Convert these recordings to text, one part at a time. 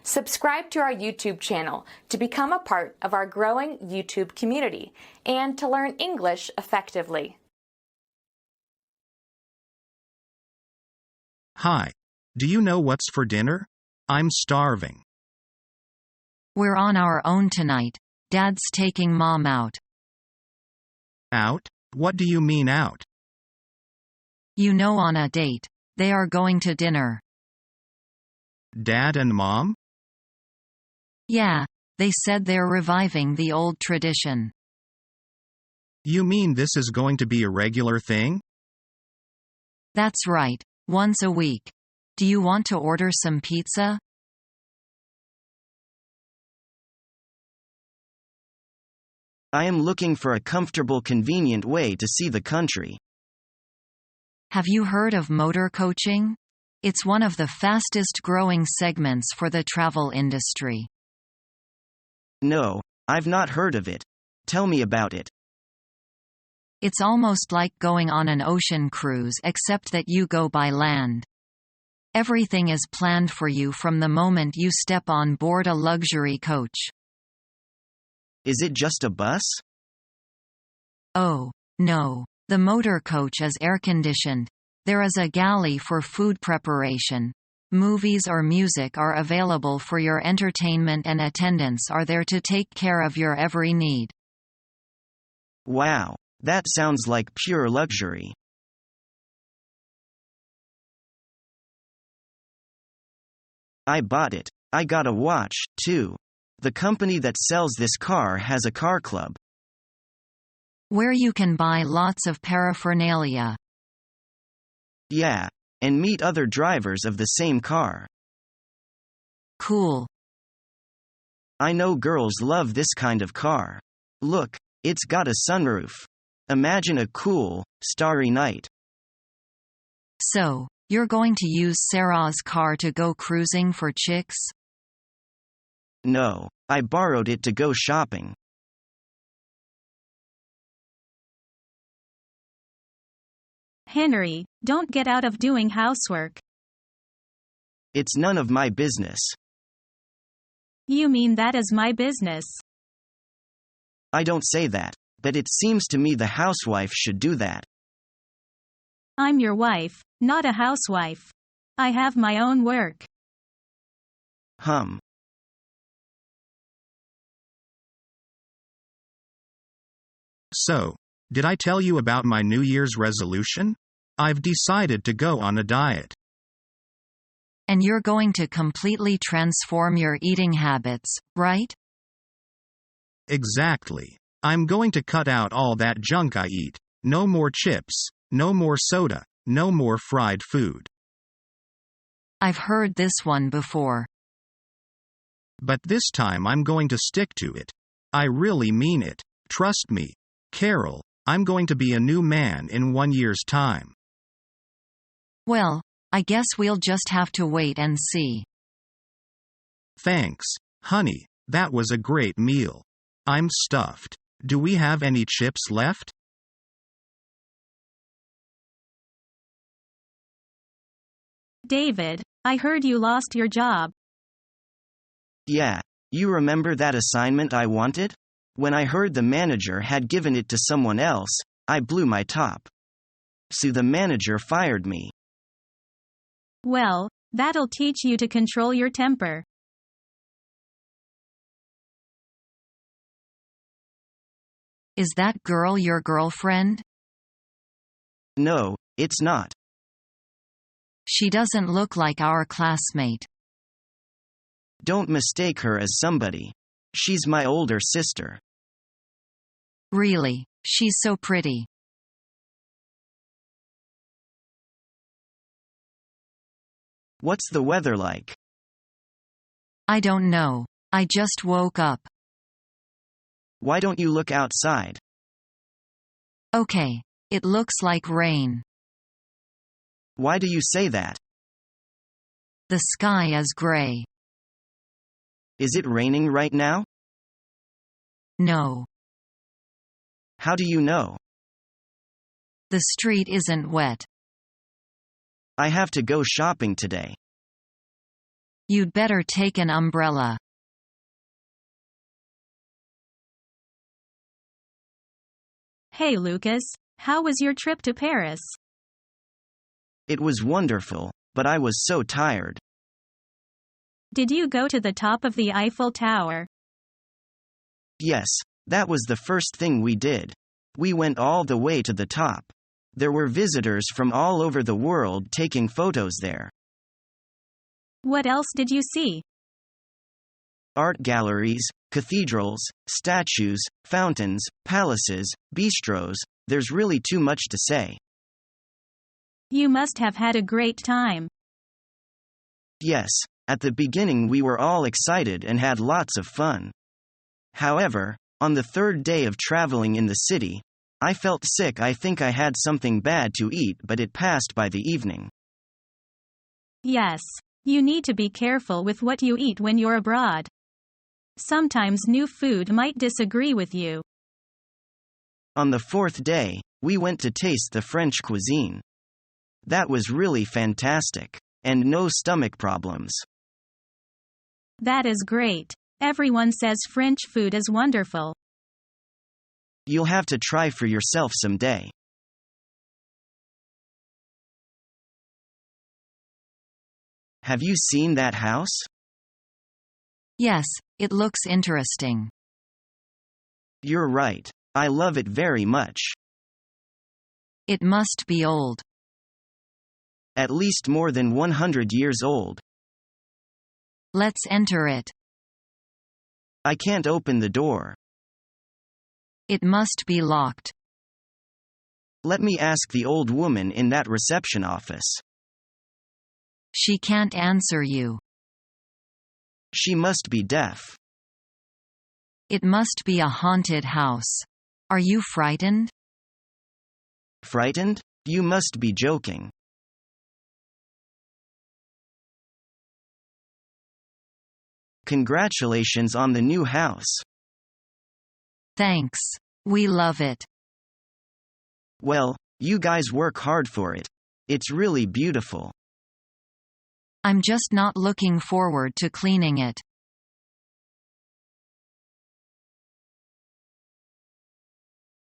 Subscribe to our YouTube channel to become a part of our growing YouTube community and to learn English effectively. Hi. Do you know what's for dinner? I'm starving. We're on our own tonight. Dad's taking Mom out. Out? What do you mean out? You know, on a date. They are going to dinner. Dad and Mom? Yeah, they said they're reviving the old tradition. You mean this is going to be a regular thing? That's right, once a week. Do you want to order some pizza? I am looking for a comfortable, convenient way to see the country. Have you heard of motor coaching? It's one of the fastest growing segments for the travel industry. No, I've not heard of it. Tell me about it. It's almost like going on an ocean cruise, except that you go by land. Everything is planned for you from the moment you step on board a luxury coach. Is it just a bus? Oh, no. The motor coach is air-conditioned. There is a galley for food preparation. Movies or music are available for your entertainment, and attendants are there to take care of your every need. Wow, that sounds like pure luxury. I bought it. I got a watch, too. The company that sells this car has a car club. Where you can buy lots of paraphernalia. Yeah, and meet other drivers of the same car. Cool. I know girls love this kind of car. Look, it's got a sunroof. Imagine a cool, starry night. So, you're going to use Sarah's car to go cruising for chicks? No, I borrowed it to go shopping. Henry, don't get out of doing housework. It's none of my business. You mean that is my business? I don't say that, but it seems to me the housewife should do that. I'm your wife, not a housewife. I have my own work. So, did I tell you about my New Year's resolution? I've decided to go on a diet. And you're going to completely transform your eating habits, right? Exactly. I'm going to cut out all that junk I eat. No more chips, no more soda, no more fried food. I've heard this one before. But this time I'm going to stick to it. I really mean it. Trust me, Carol, I'm going to be a new man in 1 year's time. Well, I guess we'll just have to wait and see. Thanks, honey, that was a great meal. I'm stuffed. Do we have any chips left? David, I heard you lost your job. Yeah, you remember that assignment I wanted? When I heard the manager had given it to someone else, I blew my top. So the manager fired me. Well, that'll teach you to control your temper. Is that girl your girlfriend? No, it's not. She doesn't look like our classmate. Don't mistake her as somebody. She's my older sister. Really, she's so pretty. What's the weather like? I don't know. I just woke up. Why don't you look outside? Okay, it looks like rain. Why do you say that? The sky is gray. Is it raining right now? No. How do you know? The street isn't wet. I have to go shopping today. You'd better take an umbrella. Hey Lucas, how was your trip to Paris? It was wonderful, but I was so tired. Did you go to the top of the Eiffel Tower? Yes, that was the first thing we did. We went all the way to the top. There were visitors from all over the world taking photos there. What else did you see? Art galleries, cathedrals, statues, fountains, palaces, bistros, there's really too much to say. You must have had a great time. Yes, at the beginning we were all excited and had lots of fun. However, on the third day of traveling in the city, I felt sick. I think I had something bad to eat, but it passed by the evening. Yes. You need to be careful with what you eat when you're abroad. Sometimes new food might disagree with you. On the fourth day, we went to taste the French cuisine. That was really fantastic. And no stomach problems. That is great. Everyone says French food is wonderful. You'll have to try for yourself someday. Have you seen that house? Yes, it looks interesting. You're right. I love it very much. It must be old. At least more than 100 years old. Let's enter it. I can't open the door. It must be locked. Let me ask the old woman in that reception office. She can't answer you. She must be deaf. It must be a haunted house. Are you frightened? Frightened? You must be joking. Congratulations on the new house. Thanks. We love it. Well, you guys work hard for it. It's really beautiful. I'm just not looking forward to cleaning it.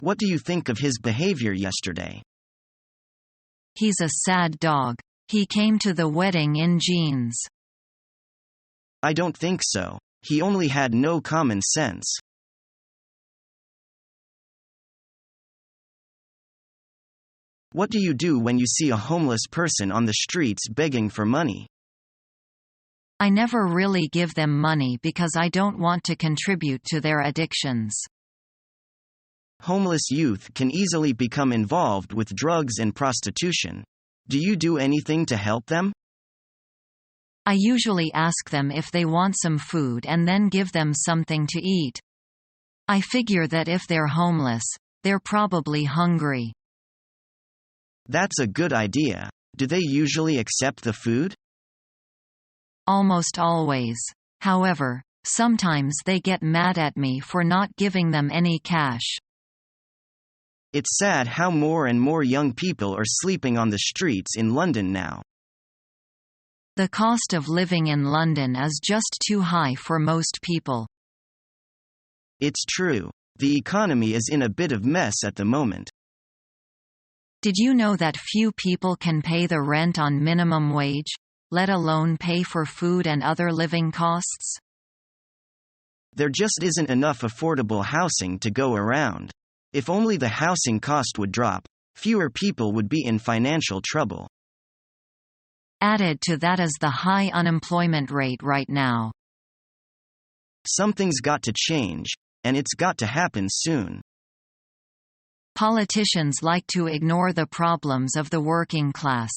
What do you think of his behavior yesterday? He's a sad dog. He came to the wedding in jeans. I don't think so. He only had no common sense. What do you do when you see a homeless person on the streets begging for money? I never really give them money because I don't want to contribute to their addictions. Homeless youth can easily become involved with drugs and prostitution. Do you do anything to help them? I usually ask them if they want some food and then give them something to eat. I figure that if they're homeless, they're probably hungry. That's a good idea. Do they usually accept the food? Almost always. However, sometimes they get mad at me for not giving them any cash. It's sad how more and more young people are sleeping on the streets in London now. The cost of living in London is just too high for most people. It's true. The economy is in a bit of mess at the moment. Did you know that few people can pay the rent on minimum wage, let alone pay for food and other living costs? There just isn't enough affordable housing to go around. If only the housing cost would drop, fewer people would be in financial trouble. Added to that is the high unemployment rate right now. Something's got to change, and it's got to happen soon. Politicians like to ignore the problems of the working class.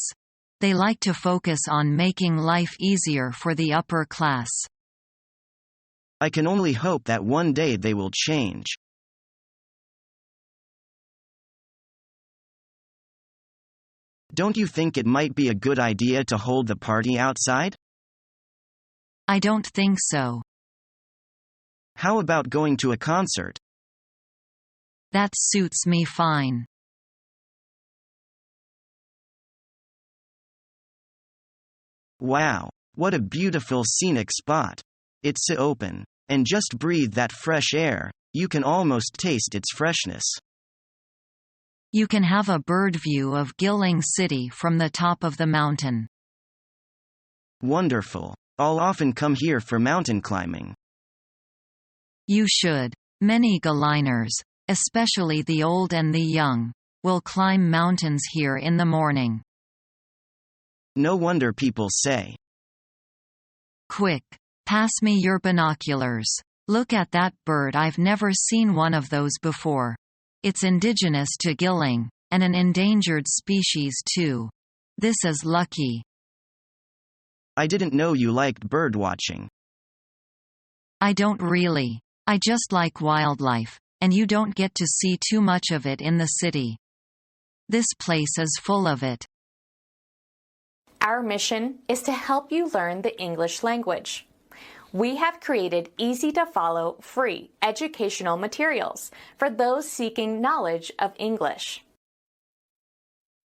They like to focus on making life easier for the upper class. I can only hope that one day they will change. Don't you think it might be a good idea to hold the party outside? I don't think so. How about going to a concert? That suits me fine. Wow, What a beautiful scenic spot. It's so open. And just breathe that fresh air, you can almost taste its freshness. You can have a bird view of Gilling City from the top of the mountain. Wonderful. I'll often come here for mountain climbing. You should. Many Gilliners, especially the old and the young, will climb mountains here in the morning. No wonder people say. Quick, pass me your binoculars. Look at that bird. I've never seen one of those before. It's indigenous to Gilling, and an endangered species too. This is lucky. I didn't know you liked bird watching. I don't really. I just like wildlife, and you don't get to see too much of it in the city. This place is full of it. Our mission is to help you learn the English language. We have created easy-to-follow, free educational materials for those seeking knowledge of English.